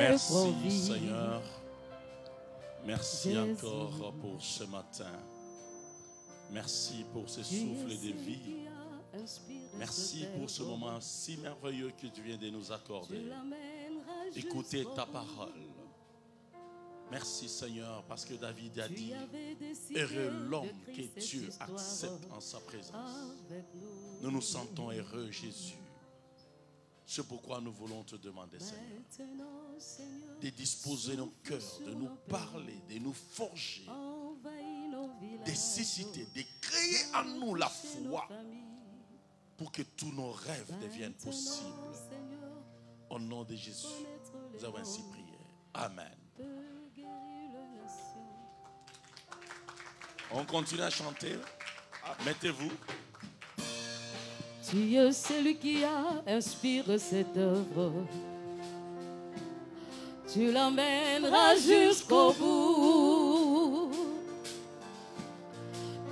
Merci Seigneur. Merci encore pour ce matin. Merci pour ce souffle de vie. Merci pour ce moment si merveilleux que tu viens de nous accorder. Écoutez ta parole. Merci Seigneur parce que David a dit: heureux l'homme que Dieu accepte en sa présence. Nous nous sentons heureux Jésus. C'est pourquoi nous voulons te demander Seigneur de disposer nos cœurs, de nous parler, de nous forger, de susciter, de créer en nous la foi pour que tous nos rêves deviennent possibles. Au nom de Jésus, nous avons ainsi prié. Amen. On continue à chanter. Mettez-vous. Dieu, c'est lui qui a inspiré cette œuvre. Tu l'emmèneras jusqu'au bout.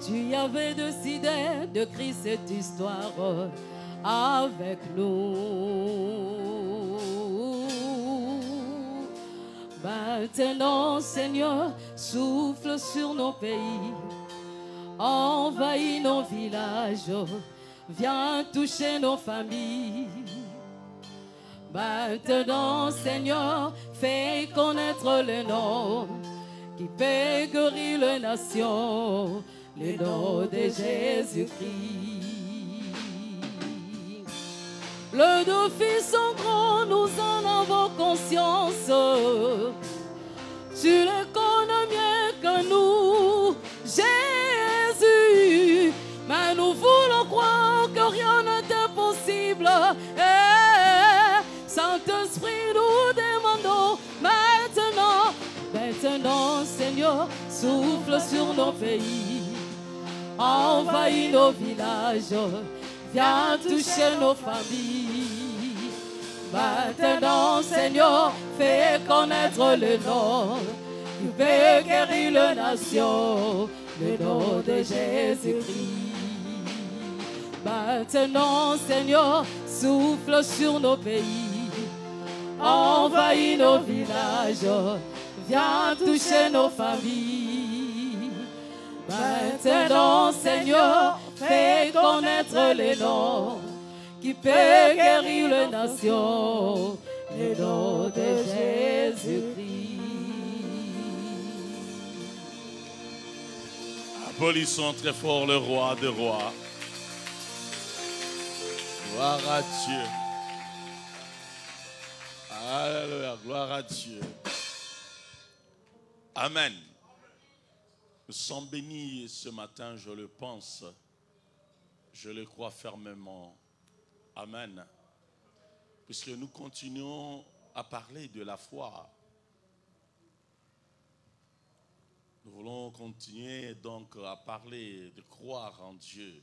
Tu avais décidé de créer cette histoire avec nous. Maintenant, Seigneur, souffle sur nos pays, envahis nos villages, viens toucher nos familles. Maintenant, Seigneur, fais connaître le nom qui peut guérir les nations, le nom de Jésus-Christ. Le défi sont grands, nous en avons conscience. Tu le connais mieux que nous, Jésus. Mais nous voulons croire que rien n'est impossible. Saint-Esprit, nous demandons maintenant, Seigneur, souffle sur nos pays, envahis nos villages, viens toucher nos familles. Maintenant, Seigneur, fais connaître le nom qui peut guérir les nations, le nom de Jésus-Christ. Maintenant, Seigneur, souffle sur nos pays, envahis nos villages, viens toucher nos familles. Maintenant, Seigneur, fais connaître le nom qui peut guérir les nations, le nom de Jésus-Christ. Applaudissons très fort le roi des rois. Gloire à Dieu. Alléluia, gloire à Dieu. Amen. Nous sommes bénis ce matin, je le pense. Je le crois fermement. Amen. Puisque nous continuons à parler de la foi. Nous voulons continuer donc à parler de croire en Dieu.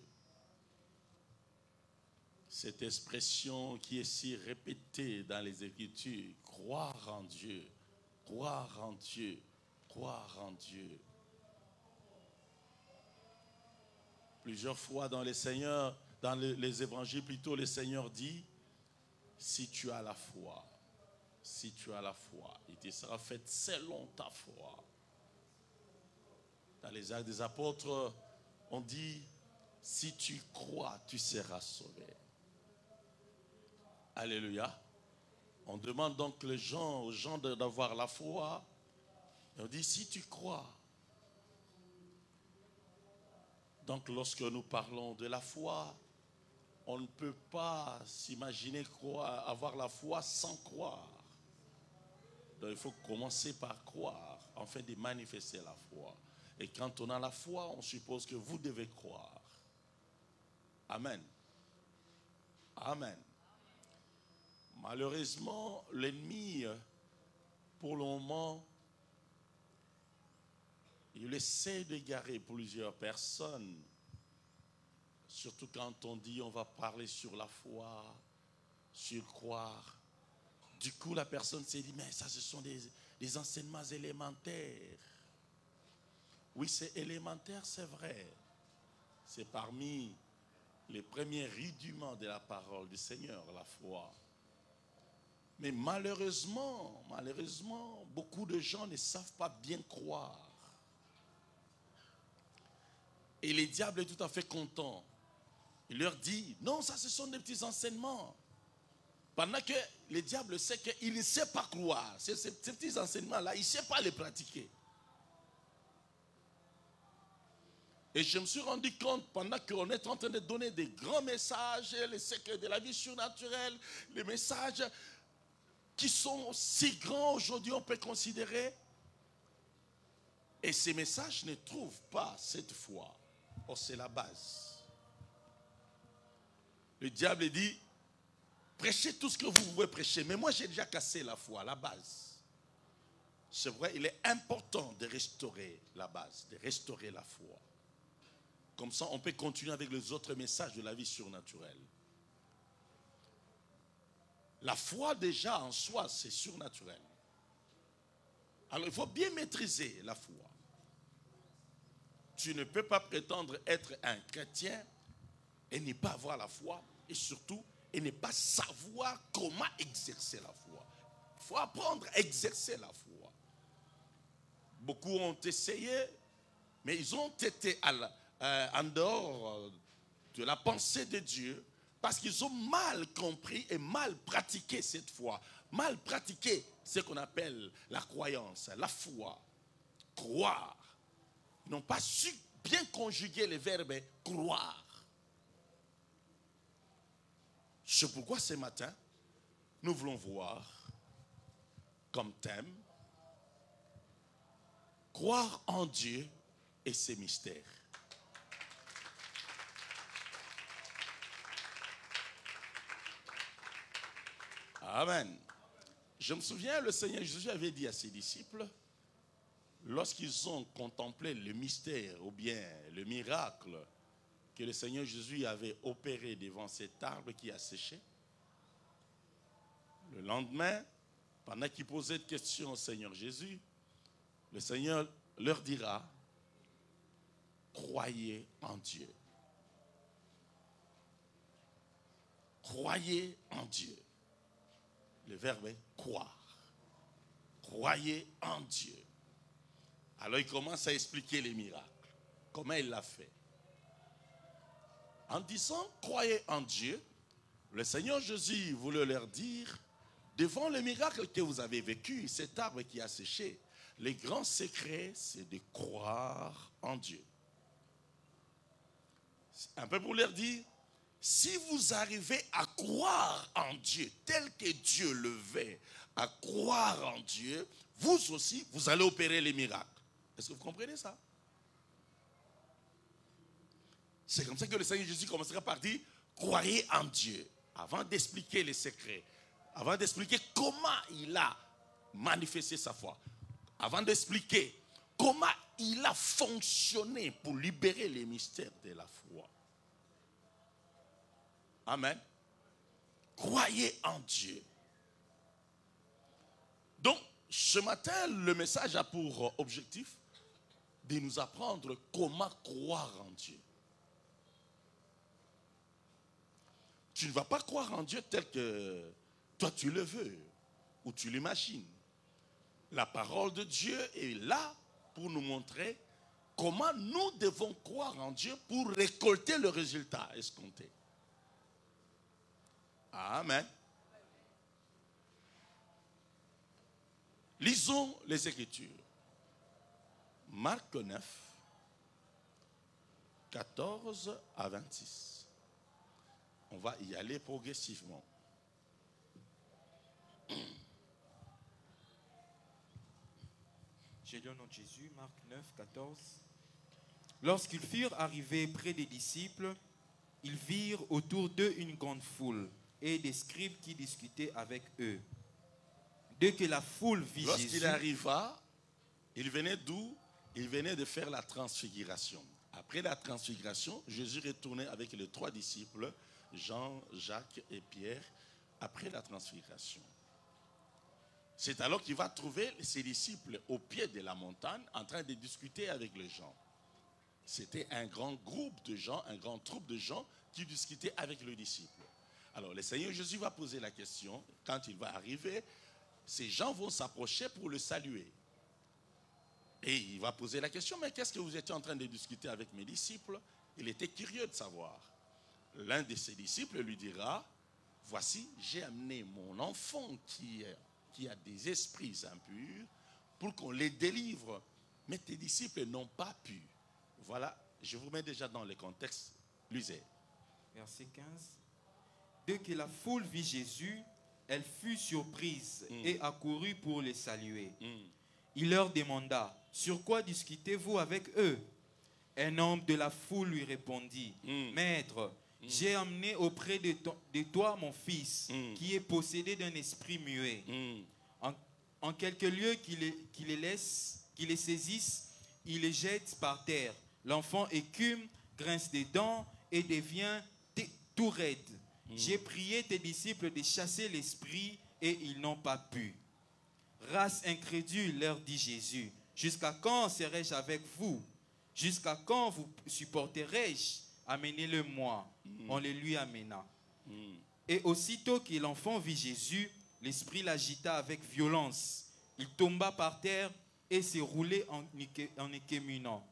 Cette expression qui est si répétée dans les Écritures, croire en Dieu, croire en Dieu, croire en Dieu. Plusieurs fois dans les évangiles plutôt, le Seigneur dit, si tu as la foi, si tu as la foi, il te sera faite selon ta foi. Dans les Actes des Apôtres, on dit, si tu crois, tu seras sauvé. Alléluia. On demande donc aux gens d'avoir la foi. Et on dit, si tu crois. Donc lorsque nous parlons de la foi, on ne peut pas s'imaginer avoir la foi sans croire. Donc il faut commencer par croire, afin de manifester la foi. Et quand on a la foi, on suppose que vous devez croire. Amen. Amen. Malheureusement, l'ennemi, pour le moment, il essaie d'égarer plusieurs personnes. Surtout quand on dit on va parler sur la foi, sur croire. Du coup, la personne s'est dit, mais ça, ce sont des enseignements élémentaires. Oui, c'est élémentaire, c'est vrai. C'est parmi les premiers rudiments de la parole du Seigneur, la foi. Mais malheureusement, beaucoup de gens ne savent pas bien croire. Et le diable est tout à fait content. Il leur dit, non, ça ce sont des petits enseignements. Pendant que le diable sait qu'il ne sait pas croire. Ces petits enseignements-là, il ne sait pas les pratiquer. Et je me suis rendu compte, pendant qu'on est en train de donner des grands messages, les secrets de la vie surnaturelle, les messages qui sont si grands aujourd'hui, on peut considérer. Et ces messages ne trouvent pas cette foi. Oh, c'est la base. Le diable dit, prêchez tout ce que vous pouvez prêcher. Mais moi, j'ai déjà cassé la foi, la base. C'est vrai, il est important de restaurer la base, de restaurer la foi. Comme ça, on peut continuer avec les autres messages de la vie surnaturelle. La foi, déjà, en soi, c'est surnaturel. Alors, il faut bien maîtriser la foi. Tu ne peux pas prétendre être un chrétien et ne pas avoir la foi, et surtout, et ne pas savoir comment exercer la foi. Il faut apprendre à exercer la foi. Beaucoup ont essayé, mais ils ont été en dehors de la pensée de Dieu parce qu'ils ont mal compris et mal pratiqué cette foi. Mal pratiqué ce qu'on appelle la croyance, la foi, croire. Ils n'ont pas su bien conjuguer les verbes croire. C'est pourquoi ce matin, nous voulons voir comme thème croire en Dieu et ses mystères. Amen. Je me souviens, le Seigneur Jésus avait dit à ses disciples, lorsqu'ils ont contemplé le mystère ou bien le miracle que le Seigneur Jésus avait opéré devant cet arbre qui a séché, le lendemain, pendant qu'ils posaient des questions au Seigneur Jésus, le Seigneur leur dira, croyez en Dieu. Croyez en Dieu. Le verbe est croire. Croyez en Dieu. Alors il commence à expliquer les miracles. Comment il l'a fait. En disant croyez en Dieu, le Seigneur Jésus voulait leur dire, devant le miracle que vous avez vécu, cet arbre qui a séché, le grand secret c'est de croire en Dieu. Un peu pour leur dire, si vous arrivez à croire en Dieu tel que Dieu le veut, à croire en Dieu, vous aussi, vous allez opérer les miracles. Est-ce que vous comprenez ça? C'est comme ça que le Seigneur Jésus commencera par dire, croyez en Dieu, avant d'expliquer les secrets, avant d'expliquer comment il a manifesté sa foi, avant d'expliquer comment il a fonctionné pour libérer les mystères de la foi. Amen. Croyez en Dieu. Donc, ce matin, le message a pour objectif de nous apprendre comment croire en Dieu. Tu ne vas pas croire en Dieu tel que toi tu le veux ou tu l'imagines. La parole de Dieu est là pour nous montrer comment nous devons croire en Dieu pour récolter le résultat escompté. Amen. Lisons les Écritures. Marc 9, 14 à 26. On va y aller progressivement. J'ai lu au nom de Jésus, Marc 9, 14. Lorsqu'ils furent arrivés près des disciples, ils virent autour d'eux une grande foule et des scribes qui discutaient avec eux. Dès que la foule vit Jésus... Lorsqu'il arriva, il venait d'où? Il venait de faire la transfiguration. Après la transfiguration, Jésus retournait avec les 3 disciples, Jean, Jacques et Pierre, après la transfiguration. C'est alors qu'il va trouver ses disciples au pied de la montagne en train de discuter avec les gens. C'était un grand groupe de gens, un grand troupe de gens qui discutaient avec le disciple. Alors, le Seigneur Jésus va poser la question. Quand il va arriver, ces gens vont s'approcher pour le saluer. Et il va poser la question, mais qu'est-ce que vous étiez en train de discuter avec mes disciples? Il était curieux de savoir. L'un de ses disciples lui dira, voici, j'ai amené mon enfant qui a des esprits impurs pour qu'on les délivre. Mais tes disciples n'ont pas pu. Voilà, je vous mets déjà dans le contexte. Lisez. Verset 15. Dès que la foule vit Jésus, elle fut surprise et accourut pour les saluer. Il leur demanda, sur quoi discutez-vous avec eux? Un homme de la foule lui répondit, Maître, j'ai amené auprès de toi mon fils, qui est possédé d'un esprit muet. En quelques lieux qu'il les saisisse, il les jette par terre. L'enfant écume, grince des dents et devient tout raide. J'ai prié tes disciples de chasser l'esprit et ils n'ont pas pu. Race incrédule, leur dit Jésus, jusqu'à quand serai-je avec vous? Jusqu'à quand vous supporterai-je? Amenez-le moi. On le lui amena. Et aussitôt que l'enfant vit Jésus, l'esprit l'agita avec violence. Il tomba par terre et s'est roulé en équéminant.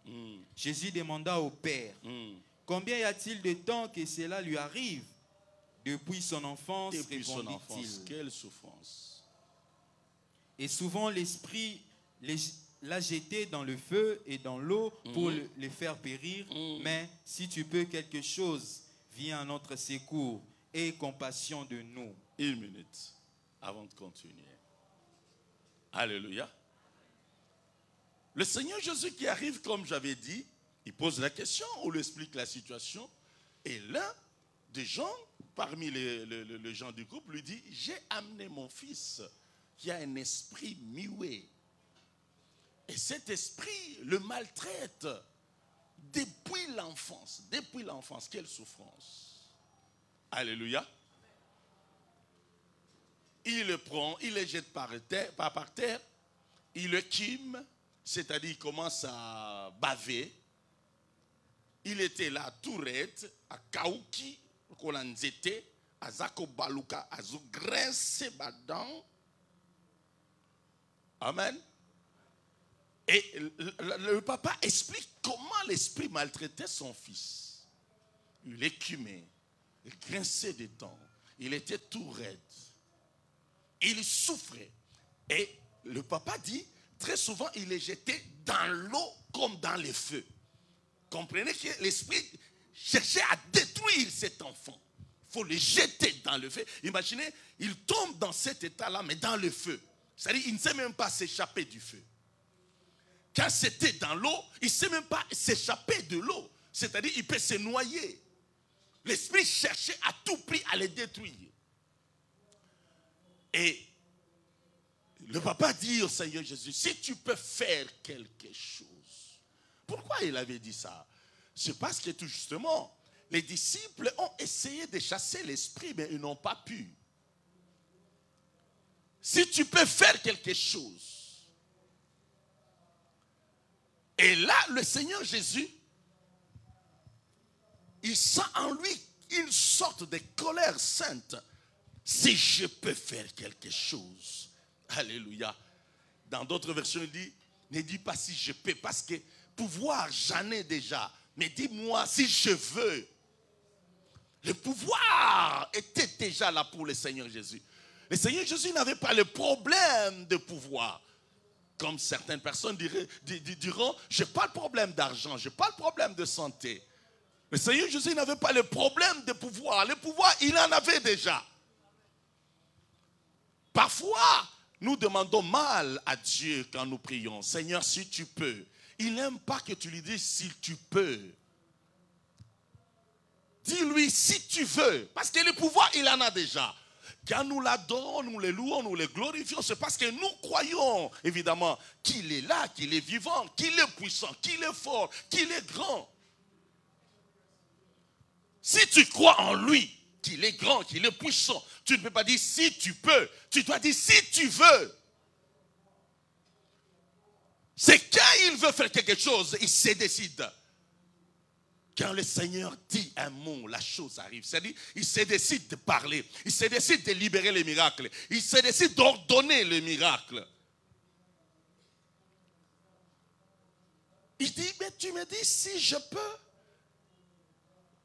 Jésus demanda au Père, combien y a-t-il de temps que cela lui arrive? Depuis son enfance, répondit-il. Quelle souffrance. Et souvent l'esprit l'a jeté dans le feu et dans l'eau pour les faire périr. Mais si tu peux quelque chose, viens à notre secours et aie compassion de nous. Une minute avant de continuer. Alléluia. Le Seigneur Jésus qui arrive, comme j'avais dit, il pose la question, on lui explique la situation. Et l'un des gens, parmi les gens du groupe, lui dit, j'ai amené mon fils qui a un esprit muet. Et cet esprit le maltraite depuis l'enfance. Depuis l'enfance, quelle souffrance. Alléluia. Il le prend, il le jette par terre, il le kime, c'est-à-dire il commence à baver. Il était là, tout raide, à Kaouki, Kolanzete, à Zako Baluka, à Zougrince Badan. Amen. Et le papa explique comment l'esprit maltraitait son fils. Il écumait, il grinçait des dents, il était tout raide. Il souffrait. Et le papa dit, très souvent, il est jeté dans l'eau comme dans le feu. Comprenez que l'esprit cherchait à détruire cet enfant. Il faut le jeter dans le feu. Imaginez, il tombe dans cet état-là, mais dans le feu. C'est-à-dire, il ne sait même pas s'échapper du feu. Quand c'était dans l'eau, il ne sait même pas s'échapper de l'eau. C'est-à-dire, il peut se noyer. L'esprit cherchait à tout prix à le détruire. Et le papa dit au Seigneur Jésus, si tu peux faire quelque chose. Pourquoi il avait dit ça? C'est parce que tout justement, les disciples ont essayé de chasser l'esprit, mais ils n'ont pas pu. Si tu peux faire quelque chose. Et là, le Seigneur Jésus, il sent en lui une sorte de colère sainte. Si je peux faire quelque chose. Alléluia. Dans d'autres versions, il dit, ne dis pas si je peux, parce que pouvoir, j'en ai déjà. Mais dis-moi si je veux. Le pouvoir était déjà là pour le Seigneur Jésus. Le Seigneur Jésus n'avait pas le problème de pouvoir. Comme certaines personnes diront, je n'ai pas le problème d'argent, je n'ai pas le problème de santé. Le Seigneur Jésus n'avait pas le problème de pouvoir. Le pouvoir, il en avait déjà. Parfois, nous demandons mal à Dieu quand nous prions. Seigneur, si tu peux. Il n'aime pas que tu lui dises si tu peux. Dis-lui si tu veux. Parce que le pouvoir, il en a déjà. Quand nous l'adorons, nous le louons, nous le glorifions, c'est parce que nous croyons, évidemment, qu'il est là, qu'il est vivant, qu'il est puissant, qu'il est fort, qu'il est grand. Si tu crois en lui, qu'il est grand, qu'il est puissant, tu ne peux pas dire si tu peux, tu dois dire si tu veux. C'est quand il veut faire quelque chose, il se décide. Quand le Seigneur dit un mot, la chose arrive. C'est-à-dire, il se décide de parler. Il se décide de libérer les miracles. Il se décide d'ordonner le miracle. Il dit, mais tu me dis si je peux.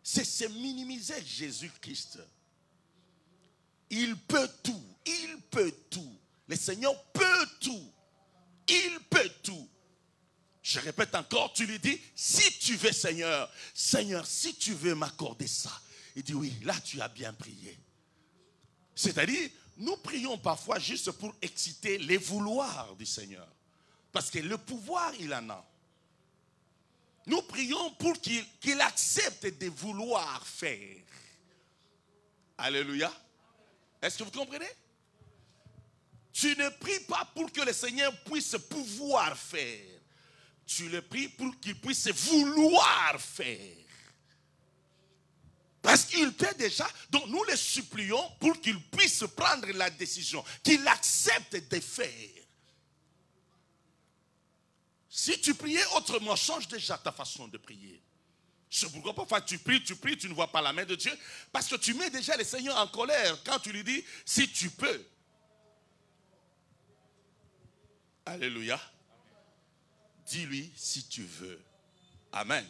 C'est minimiser Jésus-Christ. Il peut tout. Il peut tout. Le Seigneur peut tout. Il peut tout. Je répète encore, tu lui dis, si tu veux Seigneur, Seigneur, si tu veux m'accorder ça. Il dit, oui, là tu as bien prié. C'est-à-dire, nous prions parfois juste pour exciter les vouloirs du Seigneur. Parce que le pouvoir, il en a. Nous prions pour qu'il accepte de vouloir faire. Alléluia. Est-ce que vous comprenez? Tu ne pries pas pour que le Seigneur puisse pouvoir faire. Tu le pries pour qu'il puisse vouloir faire. Parce qu'il peut déjà. Donc nous le supplions pour qu'il puisse prendre la décision. Qu'il accepte de faire. Si tu priais autrement, change déjà ta façon de prier. C'est pourquoi parfois tu pries, tu ne vois pas la main de Dieu. Parce que tu mets déjà le Seigneur en colère quand tu lui dis, si tu peux. Alléluia. Dis-lui si tu veux. Amen.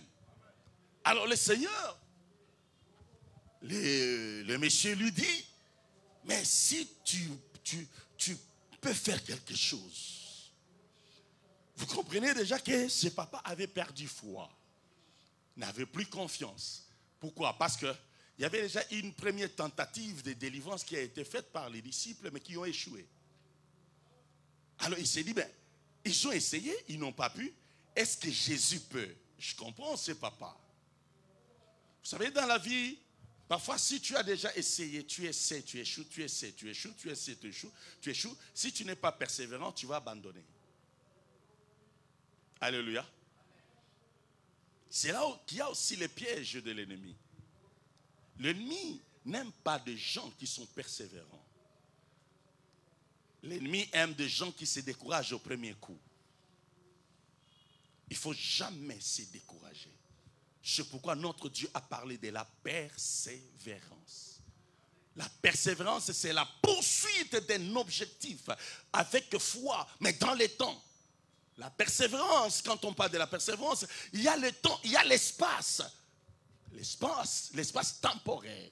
Alors le Seigneur, le monsieur lui dit, mais si tu peux faire quelque chose. Vous comprenez déjà que ce papa avait perdu foi. N'avait plus confiance. Pourquoi? Parce qu'il y avait déjà une première tentative de délivrance qui a été faite par les disciples, mais qui ont échoué. Alors il s'est dit, ben, ils ont essayé, ils n'ont pas pu. Est-ce que Jésus peut? Je comprends, c'est papa. Vous savez, dans la vie, parfois, si tu as déjà essayé, tu essaies, tu échoues, tu essaies, tu échoues, tu essaies, tu échoues, tu échoues. Si tu n'es pas persévérant, tu vas abandonner. Alléluia. C'est là qu'il y a aussi les pièges de l'ennemi. L'ennemi n'aime pas des gens qui sont persévérants. L'ennemi aime des gens qui se découragent au premier coup. Il ne faut jamais se décourager. C'est pourquoi notre Dieu a parlé de la persévérance. La persévérance, c'est la poursuite d'un objectif avec foi, mais dans le temps. La persévérance, quand on parle de la persévérance, il y a le temps, il y a l'espace. L'espace temporaire.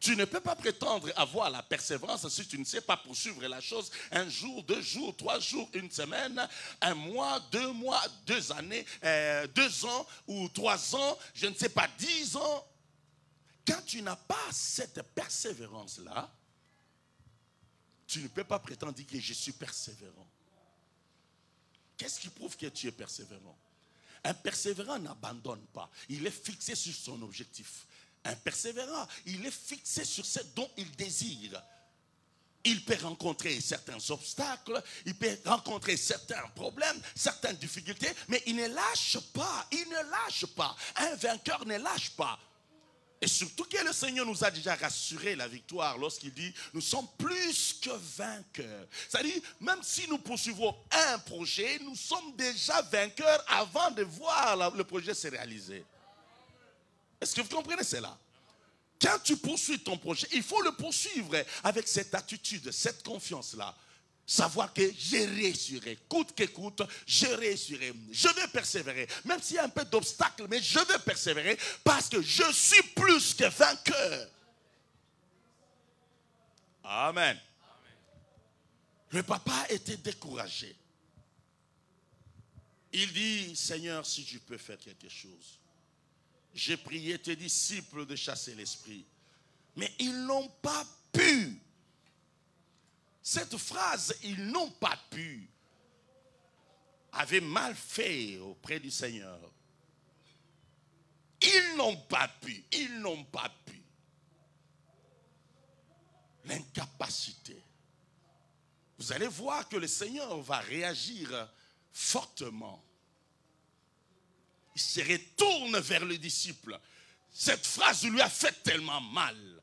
Tu ne peux pas prétendre avoir la persévérance si tu ne sais pas poursuivre la chose un jour, 2 jours, 3 jours, une semaine, 1 mois, 2 mois, 2 années, 2 ans ou 3 ans, je ne sais pas, 10 ans. Quand tu n'as pas cette persévérance-là, tu ne peux pas prétendre dire que je suis persévérant. Qu'est-ce qui prouve que tu es persévérant? Un persévérant n'abandonne pas. Il est fixé sur son objectif. Un persévérant, il est fixé sur ce dont il désire. Il peut rencontrer certains obstacles, il peut rencontrer certains problèmes, certaines difficultés, mais il ne lâche pas, il ne lâche pas. Un vainqueur ne lâche pas. Et surtout que le Seigneur nous a déjà rassuré la victoire lorsqu'il dit nous sommes plus que vainqueurs. C'est-à-dire, même si nous poursuivons un projet, nous sommes déjà vainqueurs avant de voir le projet se réaliser. Est-ce que vous comprenez cela? Quand tu poursuis ton projet, il faut le poursuivre avec cette attitude, cette confiance-là. Savoir que je réussirai, coûte que coûte, je réussirai. Je vais persévérer, même s'il y a un peu d'obstacles, mais je vais persévérer parce que je suis plus que vainqueur. Amen. Le papa était découragé. Il dit, Seigneur, si tu peux faire quelque chose. J'ai prié tes disciples de chasser l'esprit, mais ils n'ont pas pu. Cette phrase, ils n'ont pas pu, avait mal fait auprès du Seigneur. Ils n'ont pas pu, ils n'ont pas pu. L'incapacité. Vous allez voir que le Seigneur va réagir fortement. Il se retourne vers le disciple. Cette phrase lui a fait tellement mal.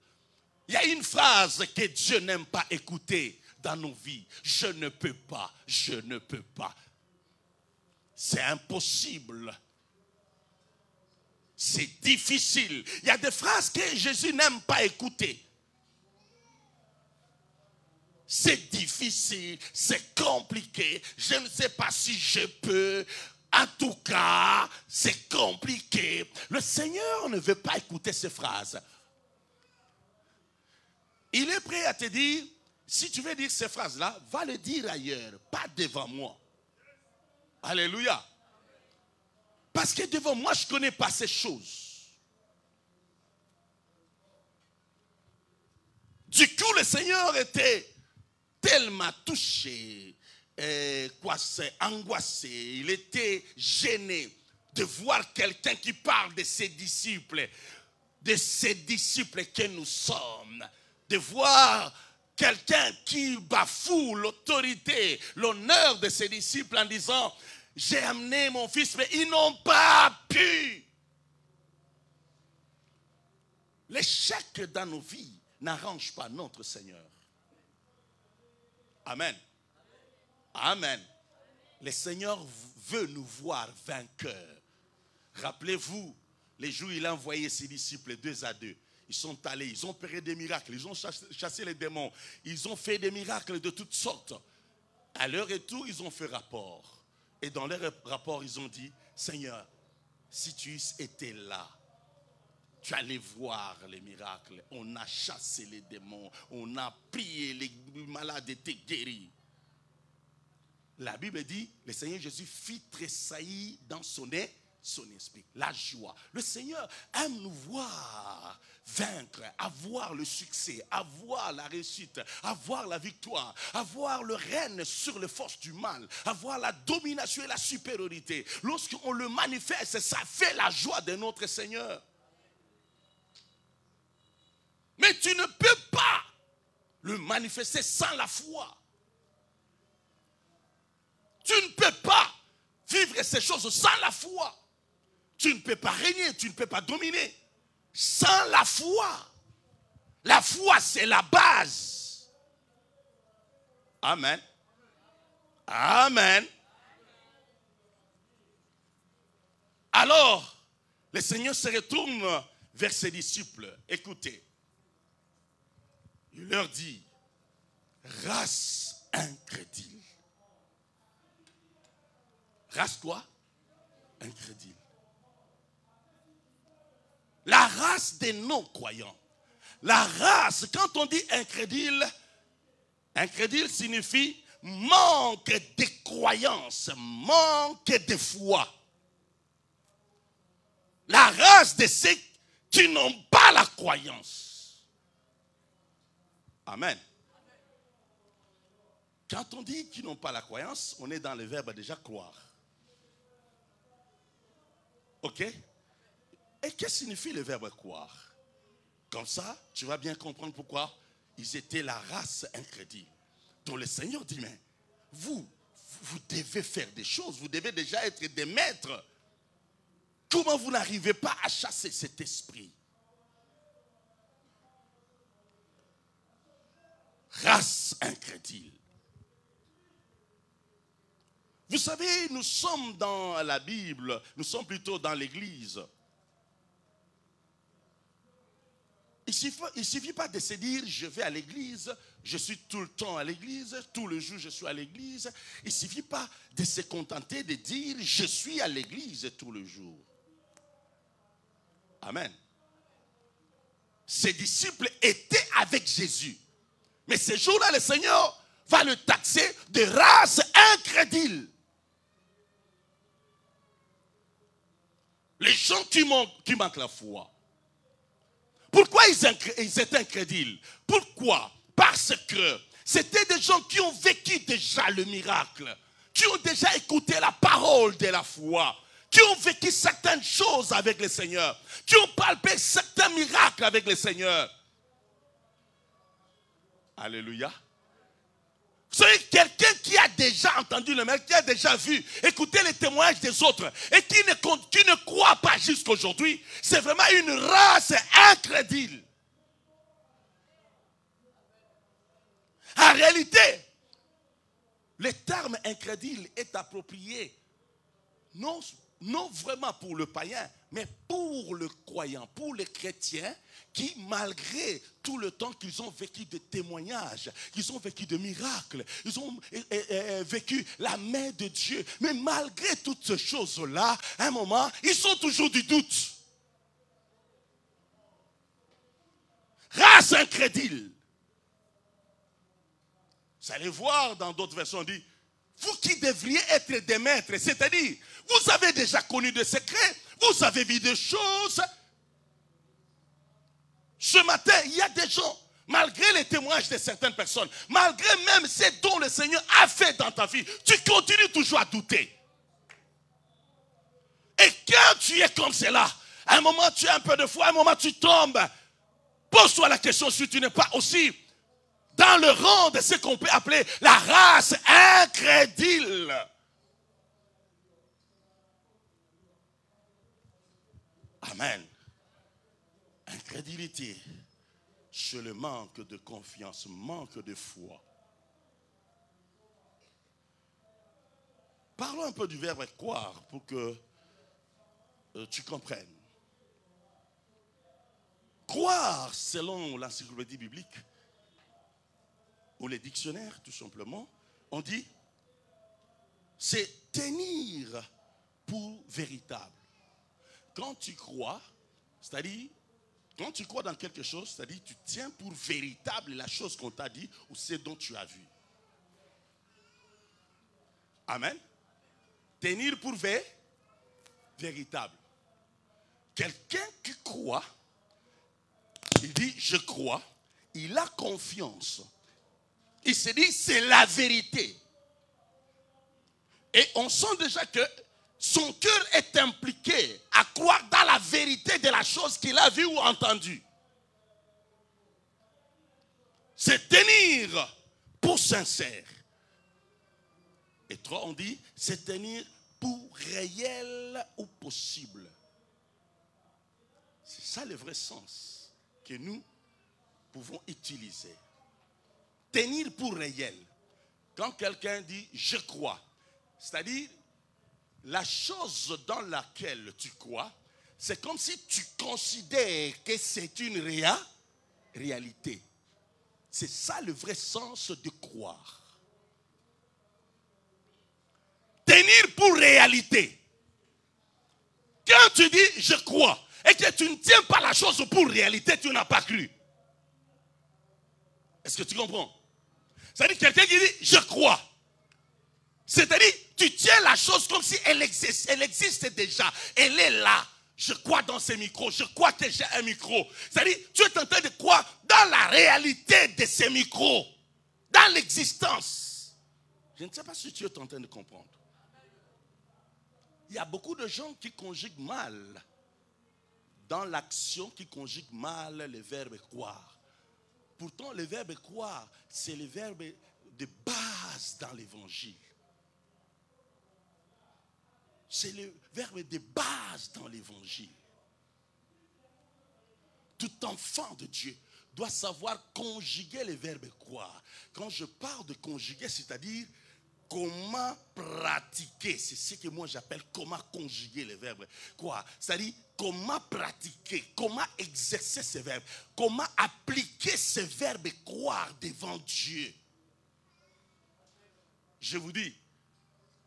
Il y a une phrase que Dieu n'aime pas écouter dans nos vies. Je ne peux pas, je ne peux pas. C'est impossible. c'est difficile. Il y a des phrases que Jésus n'aime pas écouter. C'est difficile, c'est compliqué. Je ne sais pas si je peux. En tout cas, c'est compliqué. Le Seigneur ne veut pas écouter ces phrases. Il est prêt à te dire, si tu veux dire ces phrases-là, va le dire ailleurs, pas devant moi. Alléluia. Parce que devant moi, je ne connais pas ces choses. Du coup, le Seigneur était tellement touché, angoissé, il était gêné de voir quelqu'un qui parle de ses disciples que nous sommes, de voir quelqu'un qui bafoue l'autorité, l'honneur de ses disciples en disant, j'ai amené mon fils, mais ils n'ont pas pu. L'échec dans nos vies n'arrange pas notre Seigneur. Amen. Amen. Le Seigneur veut nous voir vainqueurs. Rappelez-vous, les jours où il a envoyé ses disciples 2 à 2. Ils sont allés, ils ont opéré des miracles, ils ont chassé les démons, ils ont fait des miracles de toutes sortes. À leur retour, ils ont fait rapport. Et dans leur rapport, ils ont dit, Seigneur, si tu étais là, tu allais voir les miracles. On a chassé les démons, on a prié, les malades étaient guéris. La Bible dit, le Seigneur Jésus fit tressaillir dans son esprit, la joie. Le Seigneur aime nous voir vaincre, avoir le succès, avoir la réussite, avoir la victoire, avoir le règne sur les forces du mal, avoir la domination et la supériorité. Lorsqu'on le manifeste, ça fait la joie de notre Seigneur. Mais tu ne peux pas le manifester sans la foi. Tu ne peux pas vivre ces choses sans la foi. Tu ne peux pas régner, tu ne peux pas dominer sans la foi. La foi, c'est la base. Amen. Amen. Alors, le Seigneur se retourne vers ses disciples. Écoutez. Il leur dit, race incrédule. Race quoi? Incrédule. La race des non-croyants. La race, quand on dit incrédule, incrédule signifie manque de croyance, manque de foi. La race de ceux qui n'ont pas la croyance. Amen. Quand on dit qu'ils n'ont pas la croyance, on est dans le verbe déjà croire. Ok? Et qu'est-ce que signifie le verbe croire? Comme ça, tu vas bien comprendre pourquoi ils étaient la race incrédule. Donc le Seigneur dit, mais vous devez faire des choses, vous devez déjà être des maîtres. Comment vous n'arrivez pas à chasser cet esprit? Race incrédule. Vous savez, nous sommes dans la Bible, nous sommes plutôt dans l'église. Il ne suffit pas de se dire, je vais à l'église, je suis tout le temps à l'église, tout le jour je suis à l'église. Il ne suffit pas de se contenter de dire, je suis à l'église tout le jour. Amen. Ses disciples étaient avec Jésus. Mais ce jour-là, le Seigneur va le taxer de race incrédule. Les gens qui manquent la foi. Pourquoi ils étaient incrédules? Pourquoi? Parce que c'était des gens qui ont vécu déjà le miracle, qui ont déjà écouté la parole de la foi, qui ont vécu certaines choses avec le Seigneur, qui ont palpé certains miracles avec le Seigneur. Alléluia. Vous savez, quelqu'un qui a déjà entendu le miracle, qui a déjà vu, écouté les témoignages des autres et qui ne croit pas jusqu'aujourd'hui, c'est vraiment une race incrédule. En réalité, le terme incrédule est approprié non non vraiment pour le païen, mais pour le croyant, pour les chrétiens qui, malgré tout le temps qu'ils ont vécu de témoignages, qu'ils ont vécu de miracles, ils ont vécu la main de Dieu, mais malgré toutes ces choses-là, à un moment, ils ont toujours du doute. Race incrédule. Vous allez voir dans d'autres versions, on dit, vous qui devriez être des maîtres, c'est-à-dire, vous avez déjà connu des secrets, vous avez vu des choses. Ce matin, il y a des gens, malgré les témoignages de certaines personnes, malgré même ce dont le Seigneur a fait dans ta vie, tu continues toujours à douter. Et quand tu es comme cela, à un moment tu as un peu de foi, à un moment tu tombes. Pose-toi la question si tu n'es pas aussi dans le rang de ce qu'on peut appeler la race incrédule. Amen. Incrédulité, c'est le manque de confiance, manque de foi. Parlons un peu du verbe croire pour que tu comprennes. Croire, selon l'encyclopédie biblique, ou les dictionnaires, tout simplement, on dit, c'est tenir pour véritable. Quand tu crois, c'est-à-dire, quand tu crois dans quelque chose, c'est-à-dire, tu tiens pour véritable la chose qu'on t'a dit ou ce dont tu as vu. Amen. Tenir pour véritable. Quelqu'un qui croit, il dit, je crois, il a confiance. Il se dit, c'est la vérité. Et on sent déjà que son cœur est impliqué à croire dans la vérité de la chose qu'il a vue ou entendue. C'est tenir pour sincère. Et trois, on dit, c'est tenir pour réel ou possible. C'est ça le vrai sens que nous pouvons utiliser. Tenir pour réel. Quand quelqu'un dit « je crois », c'est-à-dire la chose dans laquelle tu crois, c'est comme si tu considères que c'est une réalité. C'est ça le vrai sens de croire. Tenir pour réalité. Quand tu dis « je crois », et que tu ne tiens pas la chose pour réalité, tu n'as pas cru. Est-ce que tu comprends? C'est-à-dire quelqu'un qui dit « je crois ». C'est-à-dire tu tiens la chose comme si elle existe déjà. Elle est là. Je crois dans ces micros. Je crois que j'ai un micro. C'est-à-dire tu es en train de croire dans la réalité de ces micros. Dans l'existence. Je ne sais pas si tu es en train de comprendre. Il y a beaucoup de gens qui conjuguent mal dans l'action, qui conjugue mal le verbe croire. Pourtant, le verbe croire, c'est le verbe de base dans l'évangile. C'est le verbe de base dans l'évangile. Tout enfant de Dieu doit savoir conjuguer le verbe croire. Quand je parle de conjuguer, c'est-à-dire comment pratiquer. C'est ce que moi j'appelle comment conjuguer le verbe croire. C'est-à-dire comment pratiquer, comment exercer ce verbe, comment appliquer ce verbe croire devant Dieu. Je vous dis,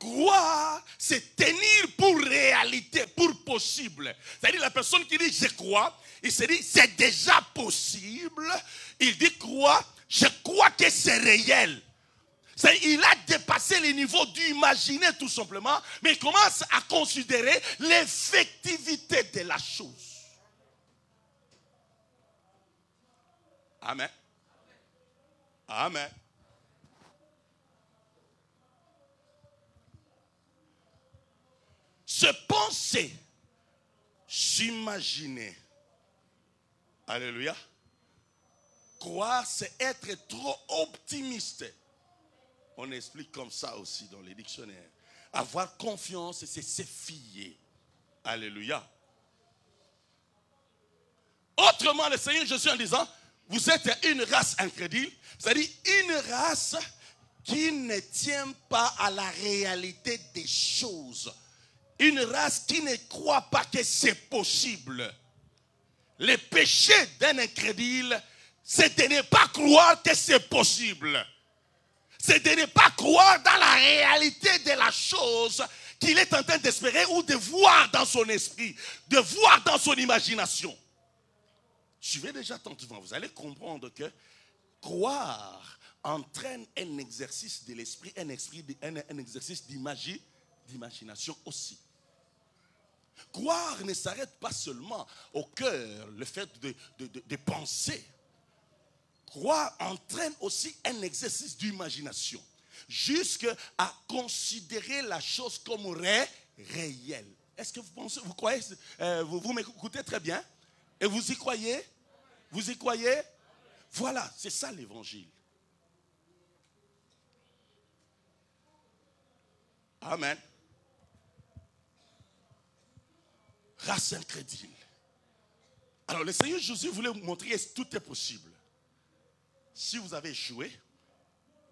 croire, c'est tenir pour réalité, pour possible. C'est-à-dire la personne qui dit je crois, il se dit c'est déjà possible. Il dit croire, je crois que c'est réel. Il a dépassé les niveaux d'imaginer tout simplement, mais il commence à considérer l'effectivité de la chose. Amen. Amen. Se penser, s'imaginer. Alléluia. Croire, c'est être trop optimiste. On explique comme ça aussi dans les dictionnaires. Avoir confiance, c'est se fier. Alléluia. Autrement, le Seigneur Jésus en disant, vous êtes une race incrédule, c'est-à-dire une race qui ne tient pas à la réalité des choses. une race qui ne croit pas que c'est possible. Le péché d'un incrédule, c'est de ne pas croire que c'est possible. C'est de ne pas croire dans la réalité de la chose qu'il est en train d'espérer ou de voir dans son esprit, de voir dans son imagination. Suivez déjà attentivement, vous allez comprendre que croire entraîne un exercice de l'esprit, un exercice d'imagination aussi. Croire ne s'arrête pas seulement au cœur, le fait de penser. Croire entraîne aussi un exercice d'imagination, jusqu'à considérer la chose comme réelle. Est-ce que vous pensez, vous croyez, vous m'écoutez très bien? Et vous y croyez? Vous y croyez? Voilà, c'est ça l'évangile. Amen. Race incrédule. Alors le Seigneur Jésus voulait vous montrer que tout est possible. Si vous avez échoué,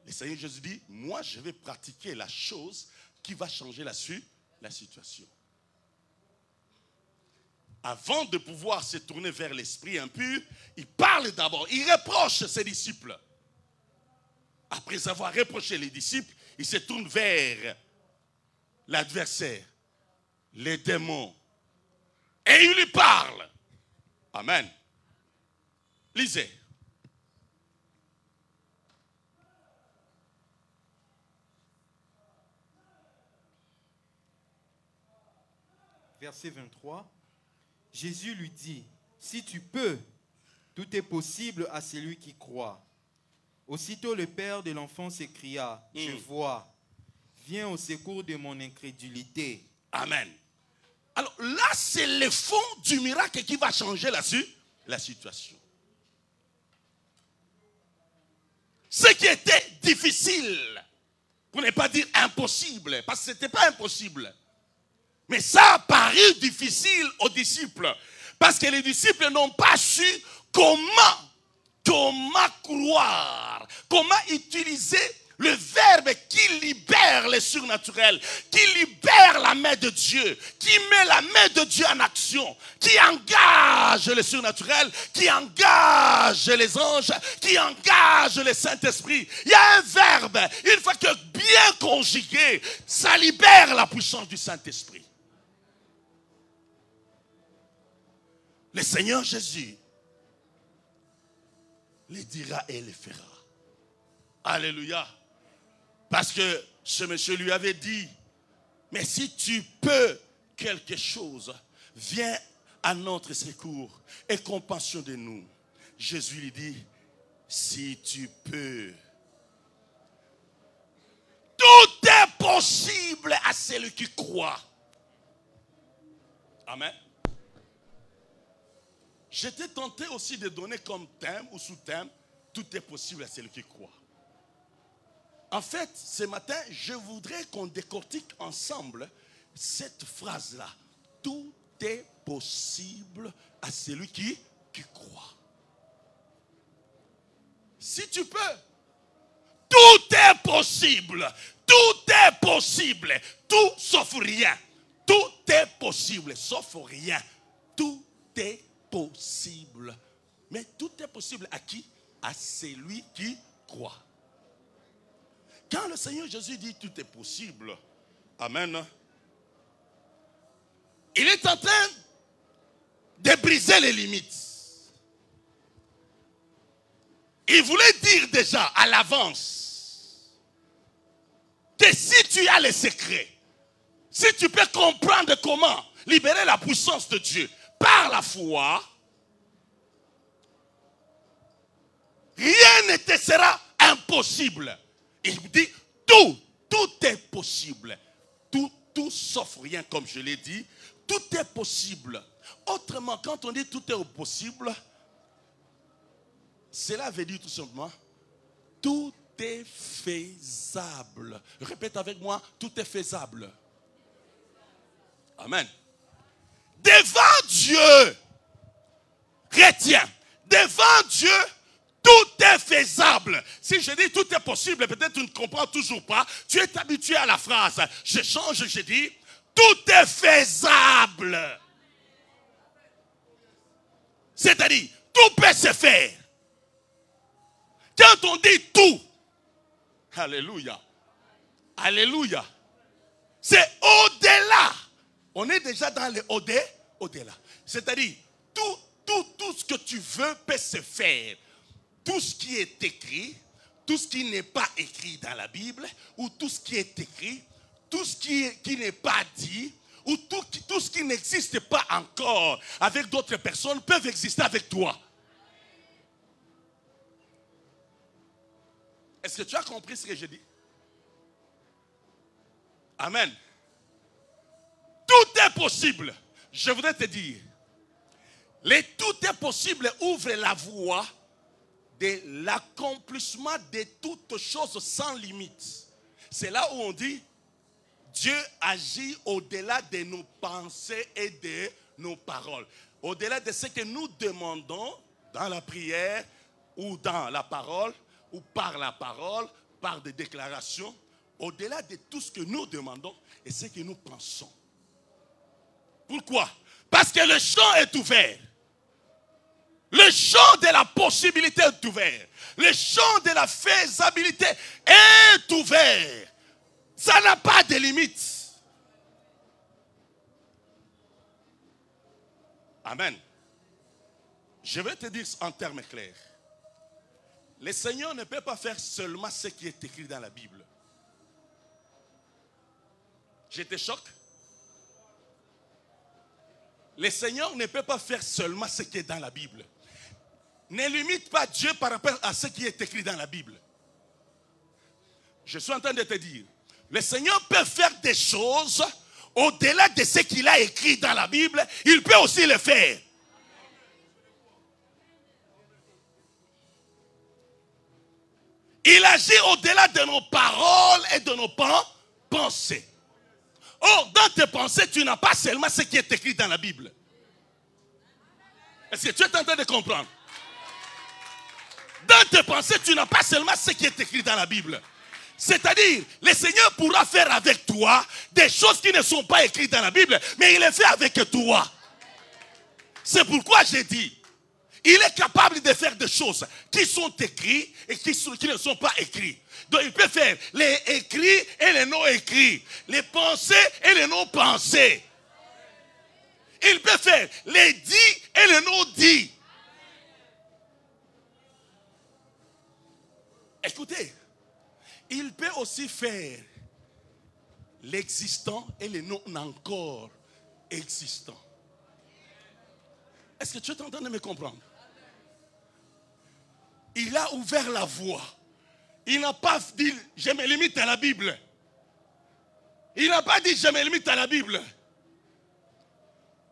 le Seigneur Jésus dit, moi je vais pratiquer la chose qui va changer la situation. Avant de pouvoir se tourner vers l'esprit impur, il parle d'abord, il reproche ses disciples. Après avoir reproché les disciples, il se tourne vers l'adversaire, les démons, et il lui parle. Amen. Lisez. Verset 23. Jésus lui dit, si tu peux, tout est possible à celui qui croit. Aussitôt le père de l'enfant s'écria, je vois, viens au secours de mon incrédulité. Amen. Alors là, c'est le fond du miracle qui va changer la situation. Ce qui était difficile, pour ne pas dire impossible, parce que ce n'était pas impossible. Mais ça a paru difficile aux disciples. Parce que les disciples n'ont pas su comment croire, comment utiliser le verbe qui libère le surnaturel, qui libère la main de Dieu, qui met la main de Dieu en action, qui engage le surnaturel, qui engage les anges, qui engage le Saint-Esprit. Il y a un verbe, une fois que bien conjugué, ça libère la puissance du Saint-Esprit. Le Seigneur Jésus le dira et le fera. Alléluia. Parce que ce monsieur lui avait dit, mais si tu peux quelque chose, viens à notre secours et compassion de nous. Jésus lui dit, si tu peux. Tout est possible à celui qui croit. Amen. J'étais tenté aussi de donner comme thème ou sous-thème, tout est possible à celui qui croit. En fait, ce matin, je voudrais qu'on décortique ensemble cette phrase-là. Tout est possible à celui qui croit. Si tu peux, tout est possible. Tout est possible. Tout sauf rien. Tout est possible sauf rien. Tout est possible. Mais tout est possible à qui? À celui qui croit. Quand le Seigneur Jésus dit tout est possible, amen, il est en train de briser les limites. Il voulait dire déjà à l'avance que si tu as les secrets, si tu peux comprendre comment libérer la puissance de Dieu par la foi, rien ne te sera impossible. Il dit tout est possible. Tout sauf rien, comme je l'ai dit, tout est possible. Autrement, quand on dit tout est possible, cela veut dire tout simplement, tout est faisable. Répète avec moi, tout est faisable. Amen. Devant Dieu, chrétien, devant Dieu, tout est faisable. Si je dis tout est possible, peut-être tu ne comprends toujours pas. Tu es habitué à la phrase. Je change, je dis tout est faisable. C'est-à-dire, tout peut se faire. Quand on dit tout, alléluia, alléluia, c'est au-delà. On est déjà dans le au-delà. C'est-à-dire, tout ce que tu veux peut se faire. Tout ce qui est écrit, tout ce qui n'est pas écrit dans la Bible, ou tout ce qui est écrit, tout ce qui n'est pas dit, ou tout ce qui n'existe pas encore avec d'autres personnes peuvent exister avec toi. Est-ce que tu as compris ce que je dis? Amen. Tout est possible. Je voudrais te dire, le tout est possible ouvre la voie de l'accomplissement de toutes choses sans limite. C'est là où on dit, Dieu agit au-delà de nos pensées et de nos paroles. Au-delà de ce que nous demandons dans la prière ou dans la parole ou par la parole, par des déclarations. Au-delà de tout ce que nous demandons et ce que nous pensons. Pourquoi? Parce que le champ est ouvert. Le champ de la possibilité est ouvert. Le champ de la faisabilité est ouvert. Ça n'a pas de limite. Amen. Je vais te dire en termes clairs. Le Seigneur ne peut pas faire seulement ce qui est écrit dans la Bible. Je te choque? Le Seigneur ne peut pas faire seulement ce qui est dans la Bible. Ne limite pas Dieu par rapport à ce qui est écrit dans la Bible. Je suis en train de te dire, le Seigneur peut faire des choses au-delà de ce qu'il a écrit dans la Bible. Il peut aussi le faire. Il agit au-delà de nos paroles et de nos pensées. Or, dans tes pensées, tu n'as pas seulement ce qui est écrit dans la Bible. Est-ce que tu es en train de comprendre? Dans tes pensées, tu n'as pas seulement ce qui est écrit dans la Bible. C'est-à-dire, le Seigneur pourra faire avec toi des choses qui ne sont pas écrites dans la Bible, mais il les fait avec toi. C'est pourquoi j'ai dit, il est capable de faire des choses qui sont écrites et qui ne sont pas écrites. Donc il peut faire les écrits et les non écrits, les pensées et les non pensées. Il peut faire les dits et les non dits. Écoutez, il peut aussi faire l'existant et le non encore existant. Est-ce que tu es en train de me comprendre? Il a ouvert la voie. Il n'a pas dit, je me limite à la Bible. Il n'a pas dit, je me limite à la Bible.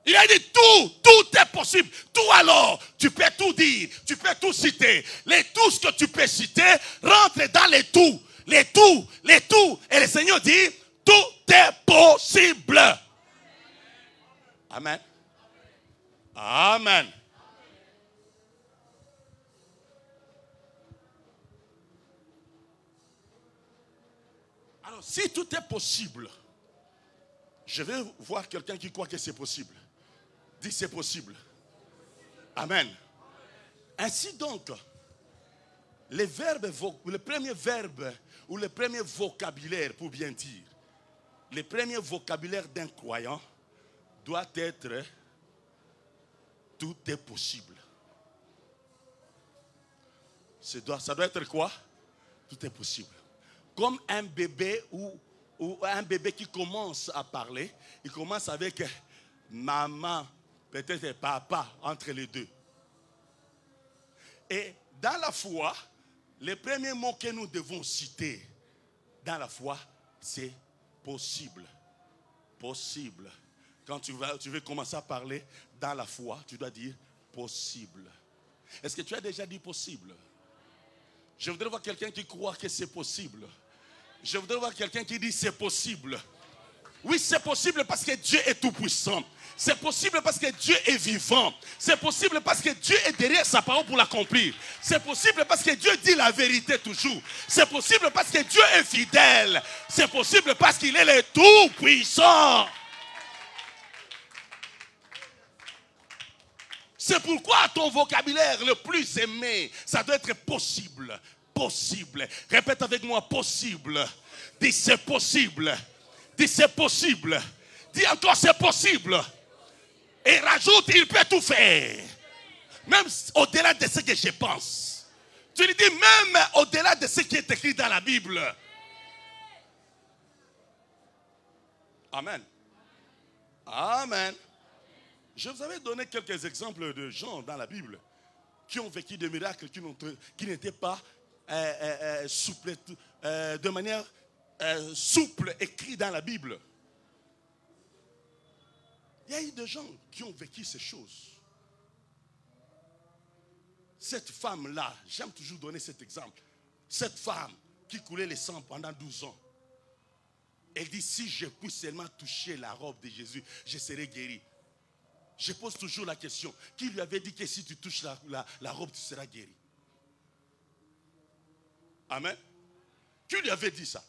Il a dit tout est possible. Tout alors, tu peux tout dire, tu peux tout citer. Les tout ce que tu peux citer rentre dans les tout. Les tout. Et le Seigneur dit, tout est possible. Amen. Amen. Alors, si tout est possible, je vais voir quelqu'un qui croit que c'est possible. Dis c'est possible. Amen. Ainsi donc, le premier verbe ou le premier vocabulaire, pour bien dire, le premier vocabulaire d'un croyant doit être tout est possible. Ça doit être quoi? Tout est possible. Comme un bébé ou un bébé qui commence à parler, il commence avec maman, peut-être papa, entre les deux. Et dans la foi, le premier mot que nous devons citer dans la foi, c'est possible. Possible. Quand tu veux commencer à parler dans la foi, tu dois dire possible. Est-ce que tu as déjà dit possible? Je voudrais voir quelqu'un qui croit que c'est possible. Je voudrais voir quelqu'un qui dit c'est possible. Oui, c'est possible parce que Dieu est tout puissant. C'est possible parce que Dieu est vivant. C'est possible parce que Dieu est derrière sa parole pour l'accomplir. C'est possible parce que Dieu dit la vérité toujours. C'est possible parce que Dieu est fidèle. C'est possible parce qu'il est le tout puissant. C'est pourquoi ton vocabulaire le plus aimé, ça doit être possible. Possible. Répète avec moi, possible. Dis c'est possible. Dis c'est possible. Dis encore c'est possible. Et rajoute, il peut tout faire. Même au-delà de ce que je pense. Tu lui dis même au-delà de ce qui est écrit dans la Bible. Amen. Amen. Je vous avais donné quelques exemples de gens dans la Bible qui ont vécu des miracles qui n'étaient pas souples, de manière souple écrits dans la Bible. Il y a eu des gens qui ont vécu ces choses. Cette femme-là, j'aime toujours donner cet exemple. Cette femme qui coulait le sang pendant 12 ans. Elle dit, si je puis seulement toucher la robe de Jésus, je serai guéri. Je pose toujours la question, qui lui avait dit que si tu touches la robe, tu seras guéri? Amen. Qui lui avait dit ça?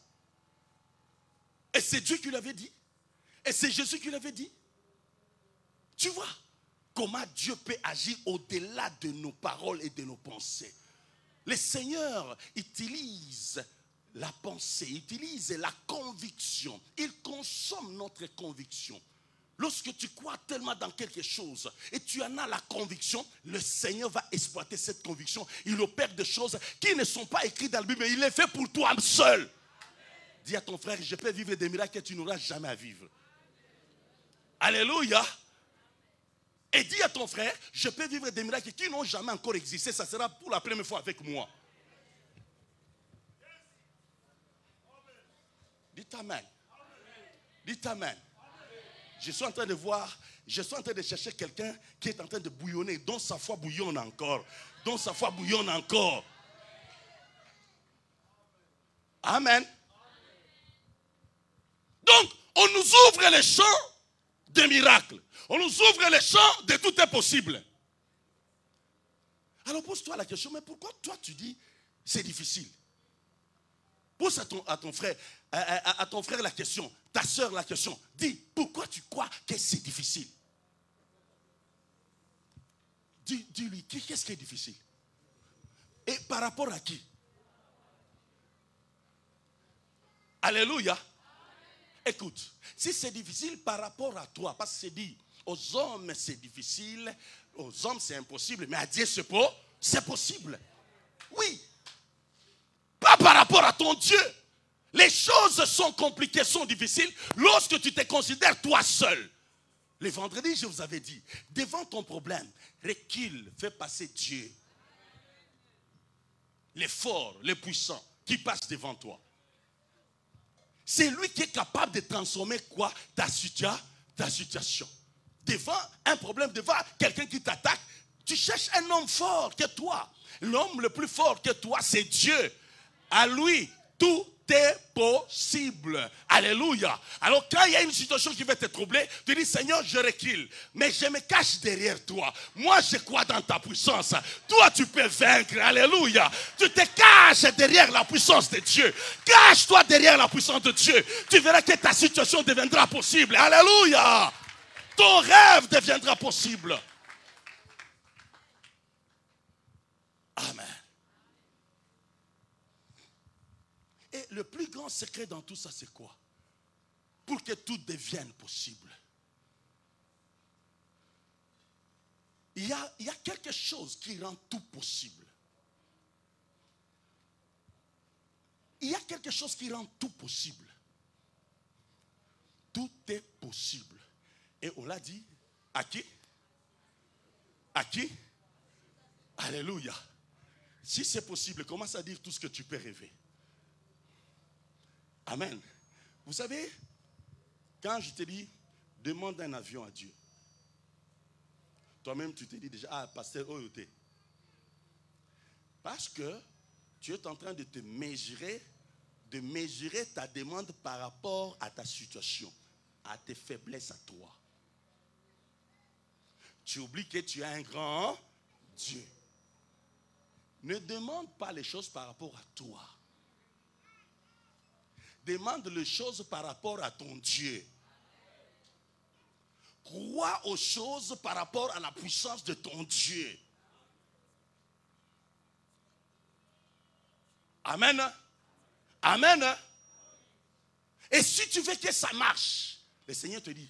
Et c'est Dieu qui lui avait dit. Et c'est Jésus qui lui avait dit. Tu vois comment Dieu peut agir au-delà de nos paroles et de nos pensées. Le Seigneur utilise la pensée, utilise la conviction. Il consomme notre conviction. Lorsque tu crois tellement dans quelque chose et tu en as la conviction, le Seigneur va exploiter cette conviction. Il opère des choses qui ne sont pas écrites dans la Bible, mais il les fait pour toi seul. Dis à ton frère, je peux vivre des miracles que tu n'auras jamais à vivre. Alléluia. Et dis à ton frère, je peux vivre des miracles qui n'ont jamais encore existé. Ça sera pour la première fois avec moi. Dites Amen. Dites Amen. Je suis en train de voir, je suis en train de chercher quelqu'un qui est en train de bouillonner, dont sa foi bouillonne encore. Dont sa foi bouillonne encore. Amen. Donc, on nous ouvre les champs des miracles. On nous ouvre les champs de tout est possible. Alors pose-toi la question, mais pourquoi toi tu dis c'est difficile? Pose à ton frère la question, ta soeur la question. Dis, pourquoi tu crois que c'est difficile? Dis-lui, qu'est-ce qui est difficile? Et par rapport à qui? Alléluia. Écoute, si c'est difficile par rapport à toi, parce que c'est dit, aux hommes c'est difficile, aux hommes c'est impossible, mais à Dieu c'est possible. Oui. Pas par rapport à ton Dieu. Les choses sont compliquées, sont difficiles lorsque tu te considères toi seul. Le vendredi, je vous avais dit, devant ton problème, recule, fais passer Dieu. Les forts, les puissants qui passent devant toi. C'est lui qui est capable de transformer quoi? Ta situation. Devant un problème, devant quelqu'un qui t'attaque, tu cherches un homme fort que toi. L'homme le plus fort que toi, c'est Dieu. À lui, tout est possible. Alléluia. Alors quand il y a une situation qui va te troubler, tu dis, Seigneur, je recule. Mais je me cache derrière toi. Moi, je crois dans ta puissance. Toi, tu peux vaincre. Alléluia. Tu te caches derrière la puissance de Dieu. Cache-toi derrière la puissance de Dieu. Tu verras que ta situation deviendra possible. Alléluia. Ton rêve deviendra possible. Amen. Et le plus grand secret dans tout ça, c'est quoi? Pour que tout devienne possible. Il y a quelque chose qui rend tout possible. Il y a quelque chose qui rend tout possible. Tout est possible. Et on l'a dit, à qui? À qui? Alléluia. Si c'est possible, commence à dire tout ce que tu peux rêver. Amen. Vous savez, quand je te dis, demande un avion à Dieu. Toi-même, tu te dis déjà, ah, pasteur Oyoté. Parce que tu es en train de te mesurer, de mesurer ta demande par rapport à ta situation, à tes faiblesses à toi. Tu oublies que tu as un grand Dieu. Ne demande pas les choses par rapport à toi. Demande les choses par rapport à ton Dieu. Crois aux choses par rapport à la puissance de ton Dieu. Amen. Amen. Et si tu veux que ça marche, le Seigneur te dit,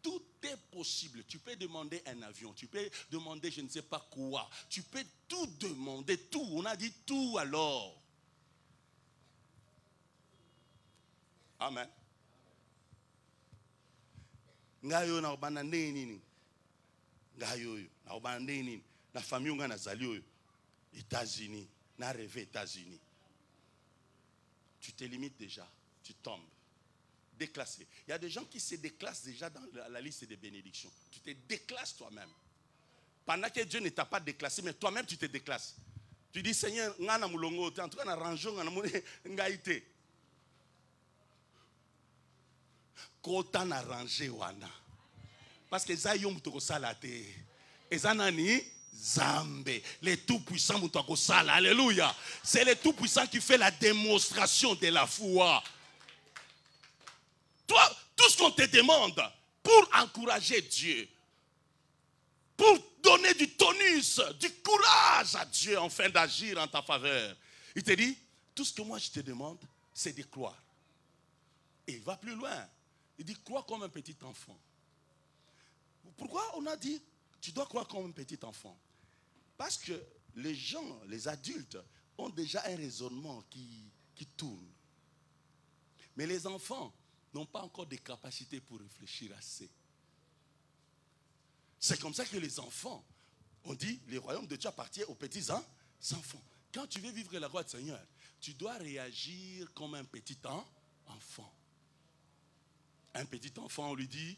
tout est possible. Tu peux demander un avion, tu peux demander je ne sais pas quoi. Tu peux tout demander, tout. On a dit tout alors. Amen. Ngayo na obana nini? Ngayo na obana nini? Na famille nga na zali États-Unis, na rêvé États-Unis. Tu te limites déjà, tu tombes. Déclassé. Il y a des gens qui se déclassent déjà dans la liste des bénédictions. Tu te déclasses toi-même. Pendant que Dieu ne t'a pas déclassé, mais toi-même tu te déclasses. Tu dis Seigneur, ngana mulongo, tu es en train de ranger ngana ngaite. Kota na ranger wana. Parce que ça yom toko salate. Ezanani Zambe, le tout-puissant moutako sala. Alléluia. C'est le tout-puissant qui fait la démonstration de la foi. Toi, tout ce qu'on te demande pour encourager Dieu, pour donner du tonus, du courage à Dieu afin d'agir en ta faveur, il te dit, tout ce que moi je te demande, c'est de croire. Et il va plus loin. Il dit, crois comme un petit enfant. Pourquoi on a dit, tu dois croire comme un petit enfant? Parce que les gens, les adultes, ont déjà un raisonnement qui tourne. Mais les enfants n'ont pas encore de capacité pour réfléchir assez. C'est comme ça que les enfants, on dit, le royaume de Dieu appartient aux petits enfants. Quand tu veux vivre la gloire du Seigneur, tu dois réagir comme un petit enfant. Un petit enfant, on lui dit,